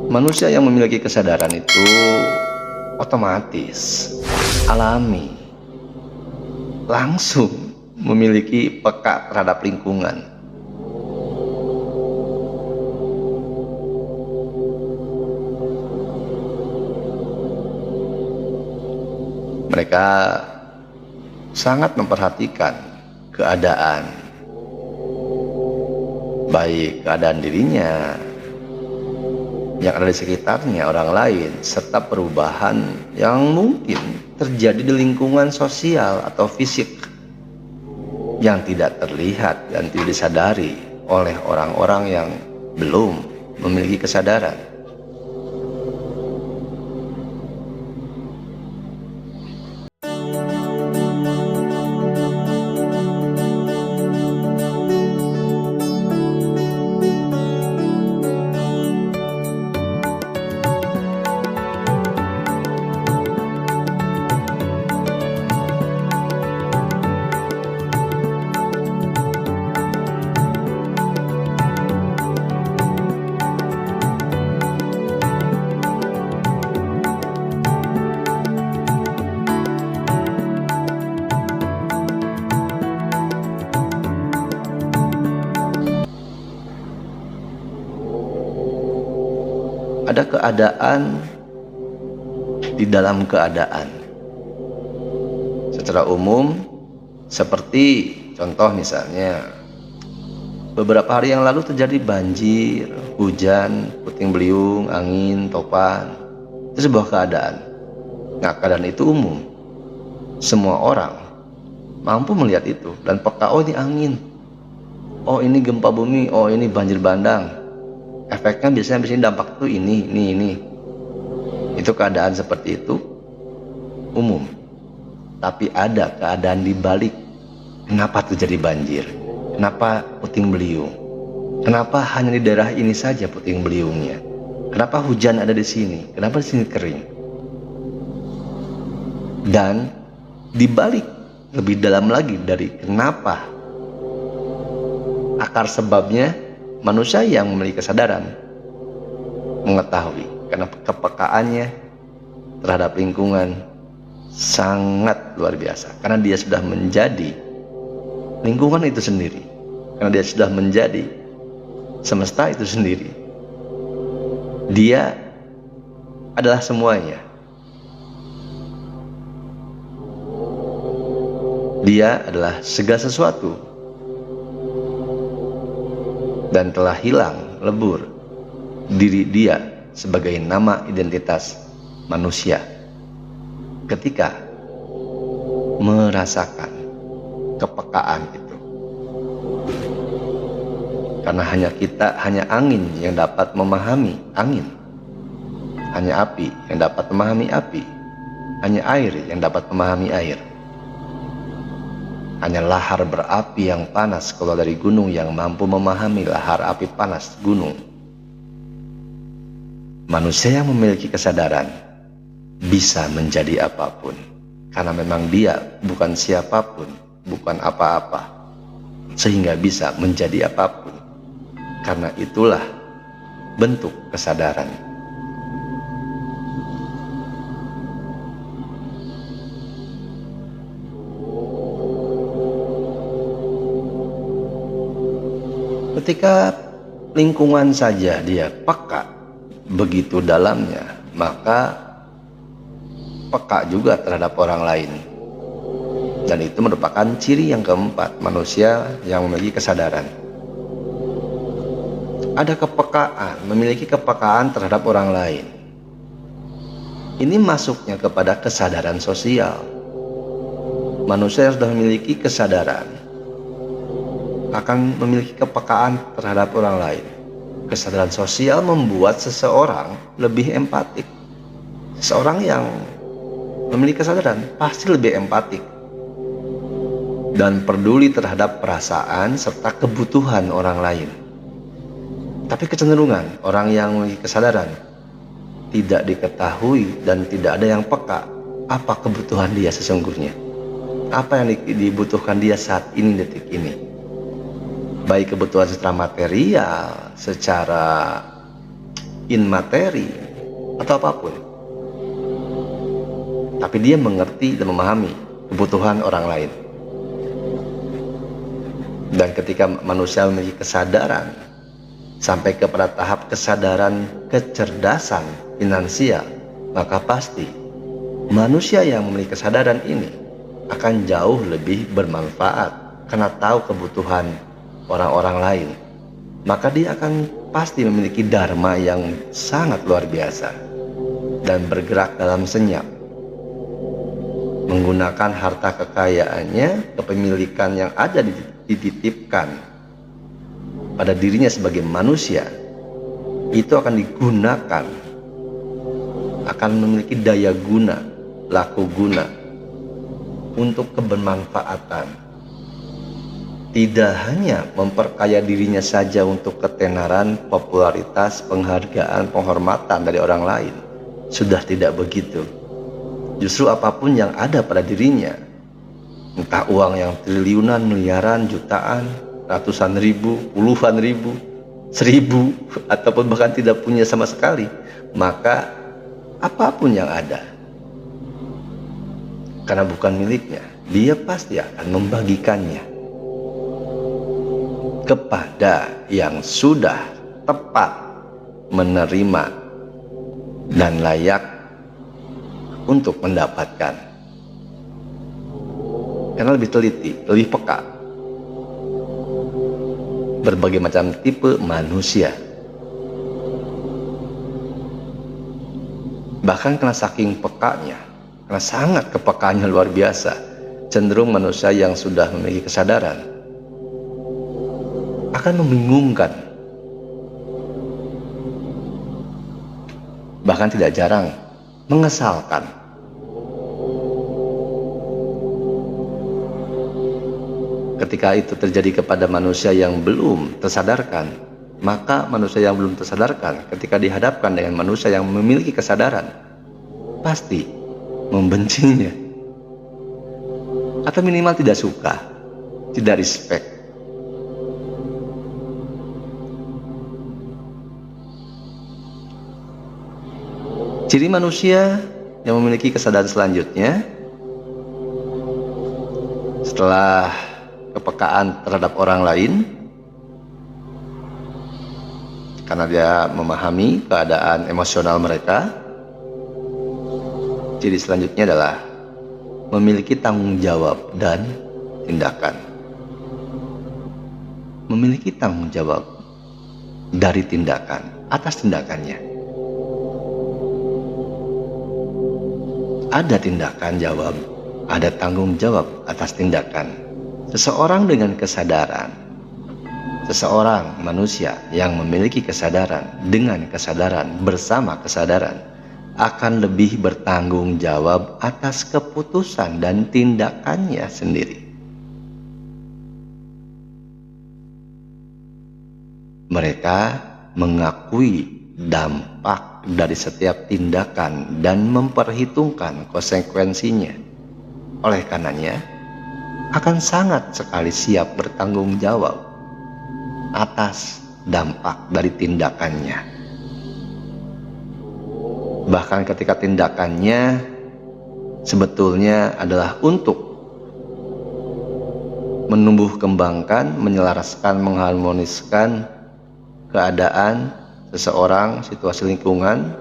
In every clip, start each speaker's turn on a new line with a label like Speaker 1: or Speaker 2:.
Speaker 1: Manusia yang memiliki kesadaran itu otomatis, alami, langsung memiliki peka terhadap lingkungan. Mereka sangat memperhatikan keadaan, baik keadaan dirinya, yang ada di sekitarnya, orang lain, serta perubahan yang mungkin terjadi di lingkungan sosial atau fisik yang tidak terlihat dan tidak disadari oleh orang-orang yang belum memiliki kesadaran. Ada keadaan di dalam keadaan. Secara umum, seperti contoh misalnya, beberapa hari yang lalu terjadi banjir, hujan, puting beliung, angin, topan. Itu sebuah keadaan. Nah, keadaan itu umum. Semua orang mampu melihat itu dan peka, oh ini angin, oh ini gempa bumi, oh ini banjir bandang. Efeknya biasanya di sini, dampak tuh ini. Itu keadaan seperti itu umum. Tapi ada keadaan di balik. Kenapa terjadi banjir? Kenapa puting beliung? Kenapa hanya di daerah ini saja puting beliungnya? Kenapa hujan ada di sini? Kenapa di sini kering? Dan di balik lebih dalam lagi dari kenapa, akar sebabnya, manusia yang memiliki kesadaran mengetahui, karena kepekaannya terhadap lingkungan sangat luar biasa, karena dia sudah menjadi lingkungan itu sendiri, karena dia sudah menjadi semesta itu sendiri. Dia adalah semuanya. Dia adalah segala sesuatu, dan telah hilang lebur diri dia sebagai nama identitas manusia ketika merasakan kepekaan itu. Karena hanya angin yang dapat memahami angin, hanya api yang dapat memahami api, hanya air yang dapat memahami air. Hanya lahar berapi yang panas keluar dari gunung yang mampu memahami lahar api panas gunung. Manusia yang memiliki kesadaran bisa menjadi apapun, karena memang dia bukan siapapun, bukan apa-apa, sehingga bisa menjadi apapun. Karena itulah bentuk kesadaran. Ketika lingkungan saja dia peka begitu dalamnya, maka peka juga terhadap orang lain. Dan itu merupakan ciri yang keempat, manusia yang memiliki kesadaran. Ada kepekaan, memiliki kepekaan terhadap orang lain. Ini masuknya kepada kesadaran sosial. Manusia yang sudah memiliki kesadaran akan memiliki kepekaan terhadap orang lain. Kesadaran sosial membuat seseorang lebih empatik. Seseorang yang memiliki kesadaran pasti lebih empatik dan peduli terhadap perasaan serta kebutuhan orang lain. Tapi kecenderungan orang yang memiliki kesadaran tidak diketahui dan tidak ada yang peka apa kebutuhan dia sesungguhnya, apa yang dibutuhkan dia saat ini, detik ini. Baik kebutuhan secara material, secara in materi, atau apapun. Tapi dia mengerti dan memahami kebutuhan orang lain. Dan ketika manusia memiliki kesadaran, sampai kepada tahap kesadaran kecerdasan finansial, maka pasti manusia yang memiliki kesadaran ini akan jauh lebih bermanfaat karena tahu kebutuhan orang-orang lain. Maka dia akan pasti memiliki dharma yang sangat luar biasa dan bergerak dalam senyap, menggunakan harta kekayaannya, kepemilikan yang ada dititipkan pada dirinya sebagai manusia, itu akan digunakan, akan memiliki daya guna, laku guna untuk kebermanfaatan. Tidak hanya memperkaya dirinya saja untuk ketenaran, popularitas, penghargaan, penghormatan dari orang lain. Sudah tidak begitu. Justru apapun yang ada pada dirinya, entah uang yang triliunan, miliaran, jutaan, ratusan ribu, puluhan ribu, 1000, ataupun bahkan tidak punya sama sekali, maka apapun yang ada, karena bukan miliknya, dia pasti akan membagikannya kepada yang sudah tepat menerima dan layak untuk mendapatkan. Karena lebih teliti, lebih peka. Berbagai macam tipe manusia. Bahkan karena saking pekanya, karena sangat kepekaannya luar biasa, cenderung manusia yang sudah memiliki kesadaran akan membingungkan, bahkan tidak jarang mengesalkan. Ketika itu terjadi kepada manusia yang belum tersadarkan, maka manusia yang belum tersadarkan ketika dihadapkan dengan manusia yang memiliki kesadaran, pasti membencinya, atau minimal tidak suka, tidak respect. Ciri manusia yang memiliki kesadaran selanjutnya, setelah kepekaan terhadap orang lain, karena dia memahami keadaan emosional mereka, ciri selanjutnya adalah memiliki tanggung jawab dan tindakan. Memiliki tanggung jawab dari tindakan, atas tindakannya. Ada tindakan jawab, ada tanggung jawab atas tindakan. Seseorang dengan kesadaran, seseorang manusia yang memiliki kesadaran dengan kesadaran bersama kesadaran akan lebih bertanggung jawab atas keputusan dan tindakannya sendiri. Mereka mengakui dampak dari setiap tindakan dan memperhitungkan konsekuensinya. Oleh karenanya, akan sangat sekali siap bertanggung jawab atas dampak dari tindakannya. Bahkan ketika tindakannya sebetulnya adalah untuk menumbuh kembangkan, menyelaraskan, mengharmoniskan keadaan seseorang, situasi lingkungan,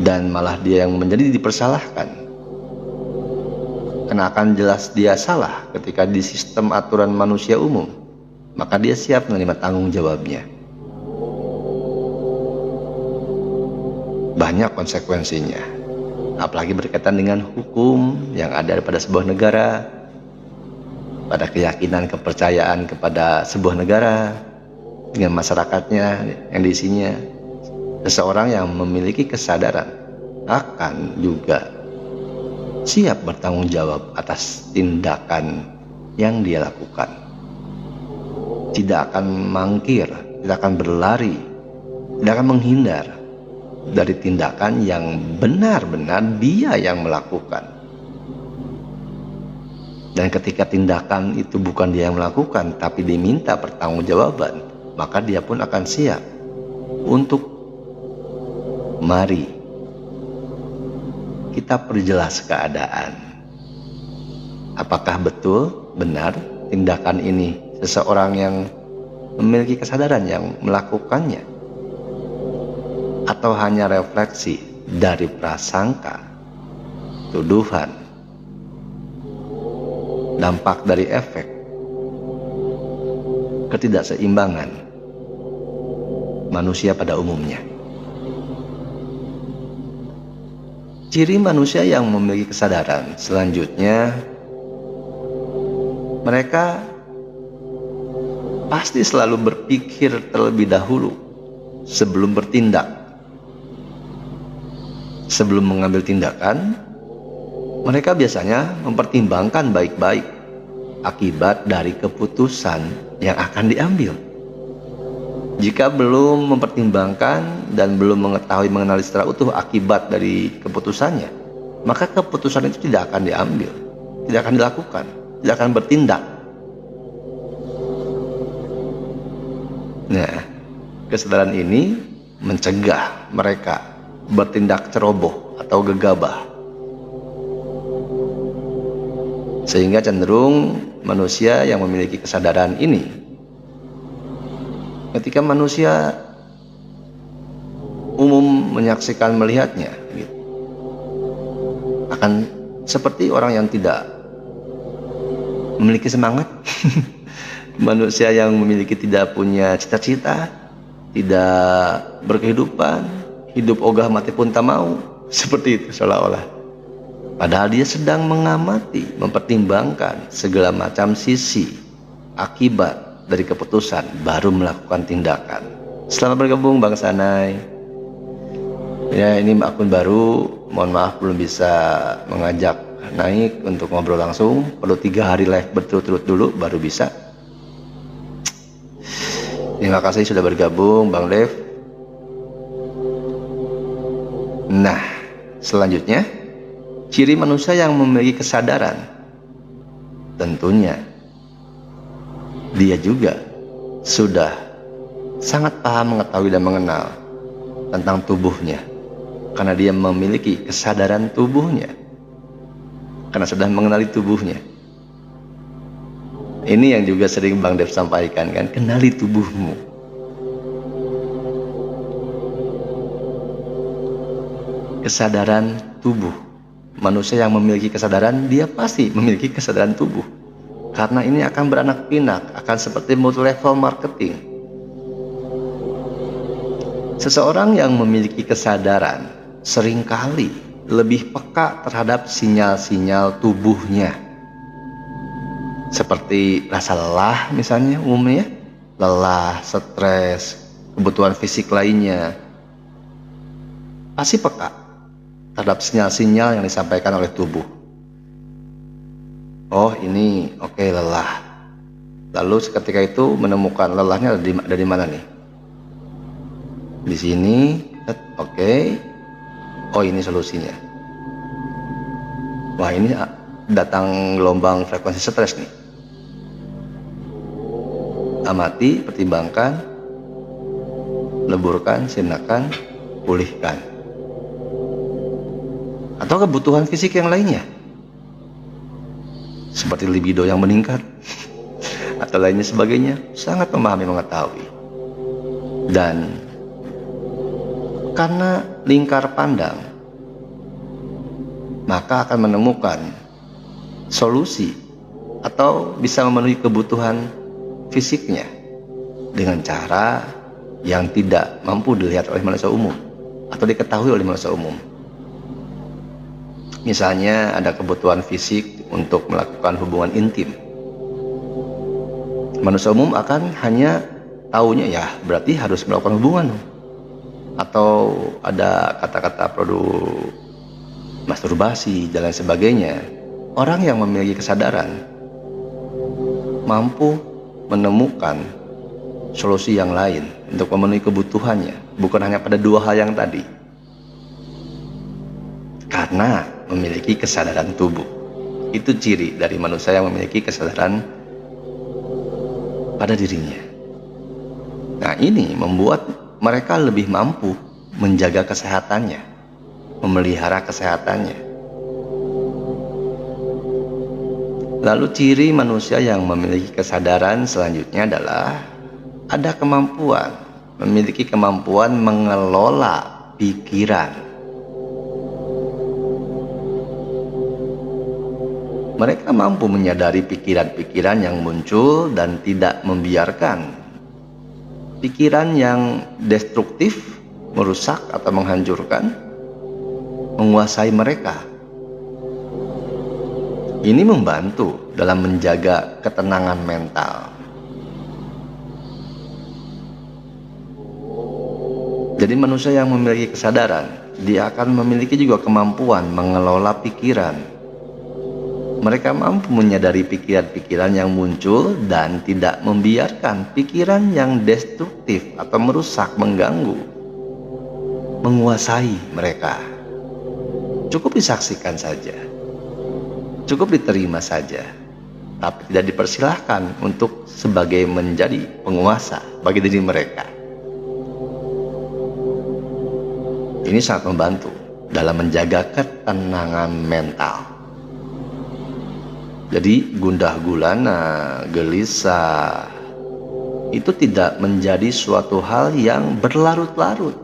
Speaker 1: dan malah dia yang menjadi dipersalahkan. Karena akan jelas dia salah ketika di sistem aturan manusia umum, maka dia siap menerima tanggung jawabnya. Banyak konsekuensinya, apalagi berkaitan dengan hukum yang ada pada sebuah negara, pada keyakinan, kepercayaan kepada sebuah negara, dengan masyarakatnya yang diisinya. Seseorang yang memiliki kesadaran akan juga siap bertanggung jawab atas tindakan yang dia lakukan. Tidak akan mangkir, tidak akan berlari, tidak akan menghindar dari tindakan yang benar-benar dia yang melakukan. Dan ketika tindakan itu bukan dia yang melakukan, tapi diminta pertanggungjawaban, maka dia pun akan siap untuk mari kita perjelas keadaan. Apakah betul benar tindakan ini seseorang yang memiliki kesadaran yang melakukannya, atau hanya refleksi dari prasangka, tuduhan, dampak dari efek ketidakseimbangan manusia pada umumnya. Ciri manusia yang memiliki kesadaran selanjutnya, mereka pasti selalu berpikir terlebih dahulu sebelum bertindak. Sebelum mengambil tindakan, mereka biasanya mempertimbangkan baik-baik akibat dari keputusan yang akan diambil. Jika belum mempertimbangkan dan belum mengenali secara utuh akibat dari keputusannya, maka keputusan itu tidak akan diambil, tidak akan dilakukan, tidak akan bertindak. Nah, kesadaran ini mencegah mereka bertindak ceroboh atau gegabah, sehingga cenderung manusia yang memiliki kesadaran ini, ketika manusia umum menyaksikan melihatnya, gitu, akan seperti orang yang tidak memiliki semangat. Manusia yang memiliki tidak punya cita-cita, tidak berkehidupan, hidup ogah mati pun tak mau, seperti itu seolah-olah. Padahal dia sedang mengamati, mempertimbangkan segala macam sisi akibat dari keputusan, baru melakukan tindakan. Selamat bergabung Bang Sanai. Ya, ini akun baru, mohon maaf belum bisa mengajak naik untuk ngobrol langsung, perlu 3 hari live berturut-turut dulu baru bisa. Terima kasih sudah bergabung Bang Dev. Nah, selanjutnya, ciri manusia yang memiliki kesadaran, tentunya dia juga sudah sangat paham, mengetahui dan mengenal tentang tubuhnya, karena dia memiliki kesadaran tubuhnya, karena sudah mengenali tubuhnya. Ini yang juga sering Bang Dev sampaikan kan, kenali tubuhmu. Kesadaran tubuh. Manusia yang memiliki kesadaran, dia pasti memiliki kesadaran tubuh. Karena ini akan beranak pinak, akan seperti multi level marketing. Seseorang yang memiliki kesadaran seringkali lebih peka terhadap sinyal-sinyal tubuhnya. Seperti rasa lelah misalnya umumnya, lelah, stres, kebutuhan fisik lainnya. Pasti peka terhadap sinyal-sinyal yang disampaikan oleh tubuh. Oh ini oke, lelah. Lalu seketika itu menemukan lelahnya dari mana nih? Di sini, oke. Oh ini solusinya. Wah ini datang gelombang frekuensi stres nih. Amati, pertimbangkan, leburkan, sirnakan, pulihkan. Atau kebutuhan fisik yang lainnya, seperti libido yang meningkat atau lainnya sebagainya, sangat memahami, mengetahui. Dan karena lingkar pandang, maka akan menemukan solusi atau bisa memenuhi kebutuhan fisiknya dengan cara yang tidak mampu dilihat oleh manusia umum atau diketahui oleh manusia umum. Misalnya ada kebutuhan fisik untuk melakukan hubungan intim. Manusia umum akan hanya taunya ya berarti harus melakukan hubungan. Atau ada kata-kata produk masturbasi dan lain sebagainya. Orang yang memiliki kesadaran mampu menemukan solusi yang lain untuk memenuhi kebutuhannya, bukan hanya pada 2 hal yang tadi. Karena memiliki kesadaran tubuh. Itu ciri dari manusia yang memiliki kesadaran pada dirinya. Nah ini membuat mereka lebih mampu menjaga kesehatannya, memelihara kesehatannya. Lalu ciri manusia yang memiliki kesadaran selanjutnya adalah memiliki kemampuan mengelola pikiran. Mereka mampu menyadari pikiran-pikiran yang muncul dan tidak membiarkan pikiran yang destruktif, merusak atau menghancurkan, menguasai mereka. Ini membantu dalam menjaga ketenangan mental. Jadi manusia yang memiliki kesadaran, dia akan memiliki juga kemampuan mengelola pikiran. Mereka mampu menyadari pikiran-pikiran yang muncul dan tidak membiarkan pikiran yang destruktif atau merusak, mengganggu, menguasai mereka. Cukup disaksikan saja, cukup diterima saja, tapi tidak dipersilahkan untuk sebagai menjadi penguasa bagi diri mereka. Ini sangat membantu dalam menjaga ketenangan mental. Jadi gundah gulana, gelisah, itu tidak menjadi suatu hal yang berlarut-larut.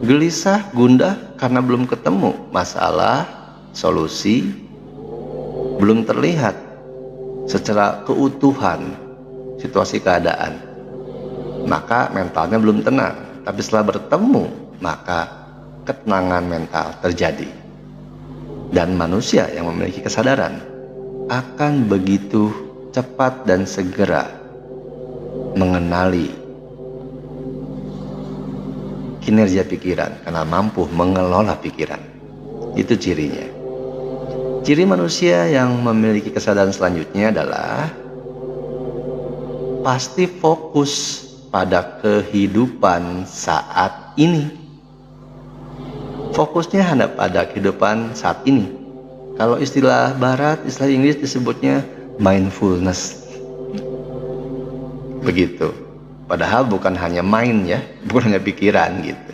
Speaker 1: Gelisah, gundah karena belum ketemu masalah, solusi, belum terlihat secara keutuhan situasi keadaan, maka mentalnya belum tenang. Tapi setelah bertemu, maka ketenangan mental terjadi. Dan manusia yang memiliki kesadaran akan begitu cepat dan segera mengenali kinerja pikiran karena mampu mengelola pikiran. Itu cirinya. Ciri manusia yang memiliki kesadaran selanjutnya adalah pasti fokus pada kehidupan saat ini. Fokusnya hanya pada kehidupan saat ini. Kalau istilah barat, istilah Inggris disebutnya mindfulness. Begitu. Padahal bukan hanya mind ya, bukan hanya pikiran gitu.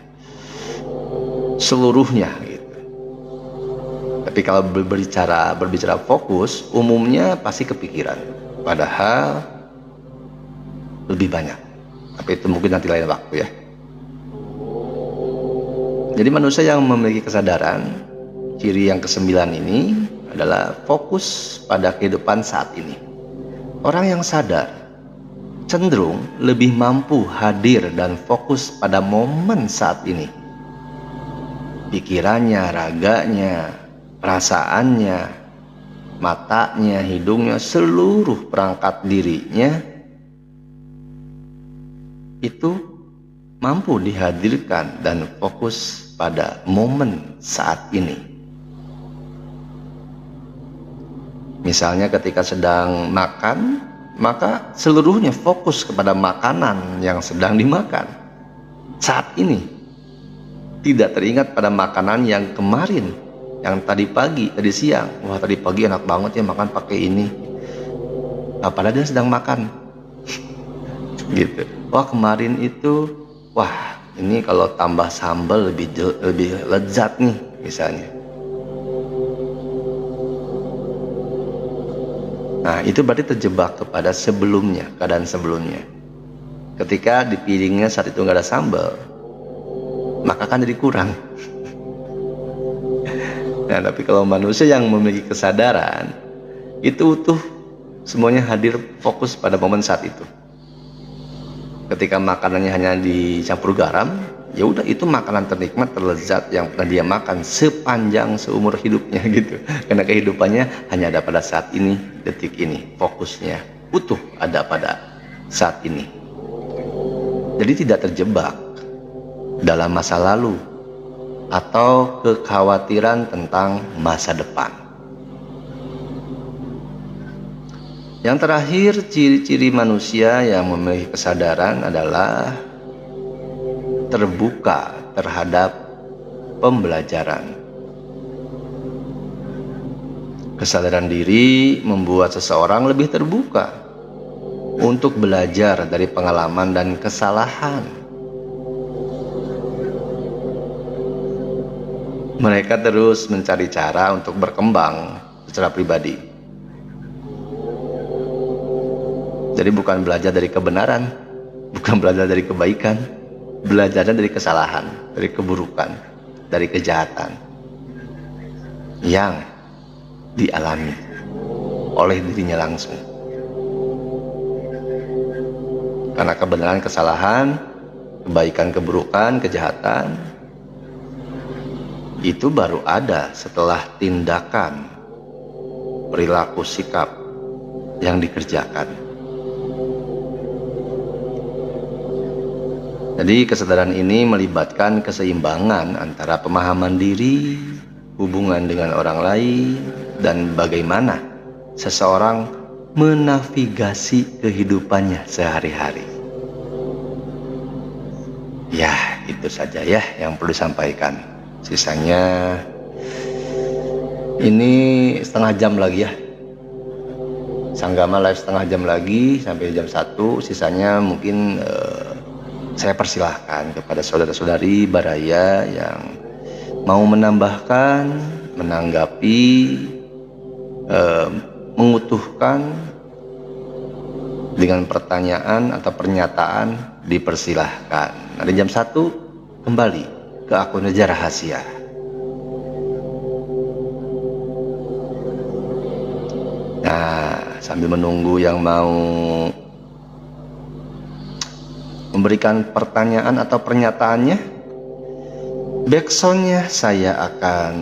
Speaker 1: Seluruhnya gitu. Tapi kalau berbicara fokus, umumnya pasti kepikiran. Padahal lebih banyak. Tapi itu mungkin nanti lain waktu ya. Jadi manusia yang memiliki kesadaran, ciri yang ke-9 ini adalah fokus pada kehidupan saat ini. Orang yang sadar cenderung lebih mampu hadir dan fokus pada momen saat ini. Pikirannya, raganya, perasaannya, matanya, hidungnya, seluruh perangkat dirinya itu mampu dihadirkan dan fokus pada momen saat ini. Misalnya ketika sedang makan, maka seluruhnya fokus kepada makanan yang sedang dimakan saat ini. Tidak teringat pada makanan yang kemarin, yang tadi pagi, tadi siang. Wah, tadi pagi enak banget ya makan pakai ini. Nah, padahal dia sedang makan. Gitu. Wah, kemarin itu, wah, ini kalau tambah sambal lebih lezat nih, misalnya. Nah, itu berarti terjebak kepada sebelumnya, keadaan sebelumnya. Ketika di piringnya saat itu nggak ada sambal, maka kan jadi kurang. Nah, tapi kalau manusia yang memiliki kesadaran, itu utuh, semuanya hadir, fokus pada momen saat itu. Ketika makanannya hanya dicampur garam, ya udah, itu makanan ternikmat, terlezat yang pernah dia makan sepanjang seumur hidupnya gitu. Karena kehidupannya hanya ada pada saat ini, detik ini, fokusnya utuh ada pada saat ini. Jadi tidak terjebak dalam masa lalu atau kekhawatiran tentang masa depan. Yang terakhir, ciri-ciri manusia yang memiliki kesadaran adalah terbuka terhadap pembelajaran. Kesadaran diri membuat seseorang lebih terbuka untuk belajar dari pengalaman dan kesalahan. Mereka terus mencari cara untuk berkembang secara pribadi. Jadi bukan belajar dari kebenaran, bukan belajar dari kebaikan, belajarnya dari kesalahan, dari keburukan, dari kejahatan yang dialami oleh dirinya langsung. Karena kebenaran, kesalahan, kebaikan, keburukan, kejahatan itu baru ada setelah tindakan, perilaku, sikap yang dikerjakan. Jadi kesadaran ini melibatkan keseimbangan antara pemahaman diri, hubungan dengan orang lain, dan bagaimana seseorang menavigasi kehidupannya sehari-hari. Ya, itu saja ya yang perlu disampaikan. Sisanya ini setengah jam lagi ya. Sanggama live setengah jam lagi sampai jam 1. Sisanya mungkin saya persilahkan kepada saudara-saudari Baraya yang mau menambahkan, menanggapi, mengutuhkan dengan pertanyaan atau pernyataan, dipersilahkan. Nanti jam 1 kembali ke akun Reza Rahasia. Nah, sambil menunggu yang mau memberikan pertanyaan atau pernyataannya, backsoundnya saya akan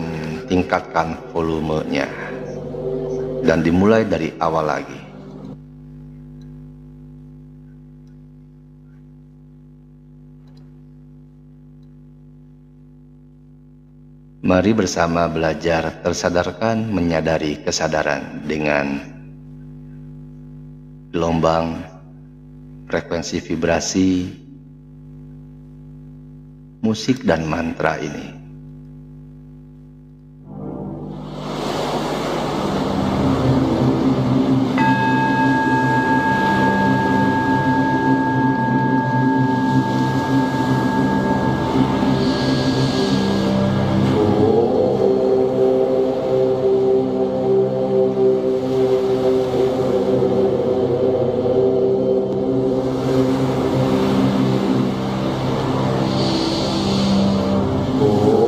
Speaker 1: tingkatkan volumenya dan dimulai dari awal lagi. Mari bersama belajar tersadarkan menyadari kesadaran dengan gelombang frekuensi vibrasi musik dan mantra ini. Oh.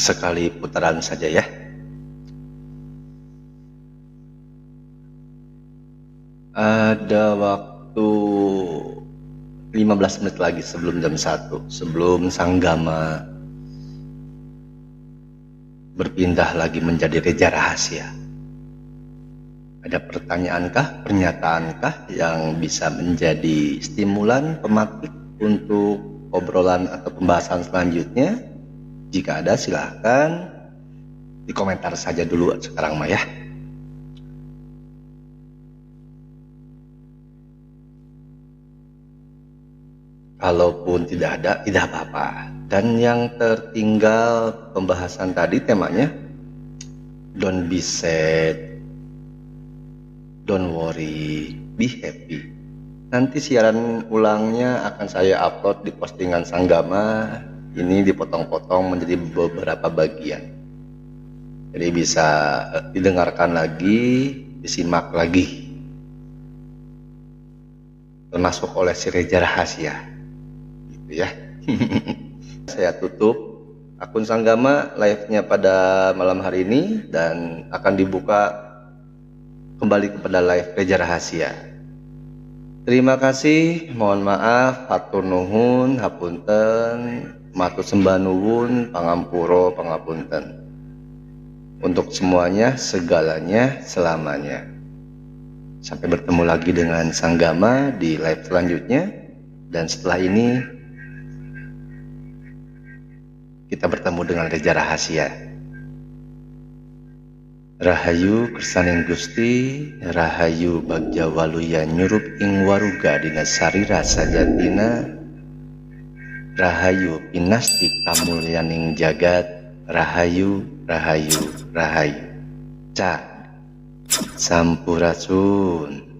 Speaker 1: sekali putaran saja ya. Ada waktu 15 menit lagi sebelum jam 1, sebelum Sanggama berpindah lagi menjadi reja rahasia. Ada pertanyaankah, pernyataankah yang bisa menjadi stimulan pemantik untuk obrolan atau pembahasan selanjutnya? Jika ada, silahkan di komentar saja dulu sekarang mah ya. Kalaupun tidak ada, tidak apa-apa. Dan yang tertinggal pembahasan tadi temanya, don't be sad, don't worry, be happy. Nanti siaran ulangnya akan saya upload di postingan Sanggama. Ini dipotong-potong menjadi beberapa bagian. Jadi bisa didengarkan lagi, disimak lagi. Termasuk oleh si reja rahasia. Ya. Saya tutup akun Sanggama live-nya pada malam hari ini dan akan dibuka kembali kepada live reja rahasia. Terima kasih, mohon maaf, hatur nuhun, hapunten, matur sembah nuwun, pangampuro, pangapunten. Untuk semuanya, segalanya, selamanya. Sampai bertemu lagi dengan Sanggama di live selanjutnya. Dan setelah ini kita bertemu dengan reja rahasia. Rahayu kersaning Gusti, rahayu bagja waluya nyurup ing waruga dina sarira sajatina, rahayu pinasti kamulyaning jagat, rahayu, rahayu, rahayu. Cak, sampurasun.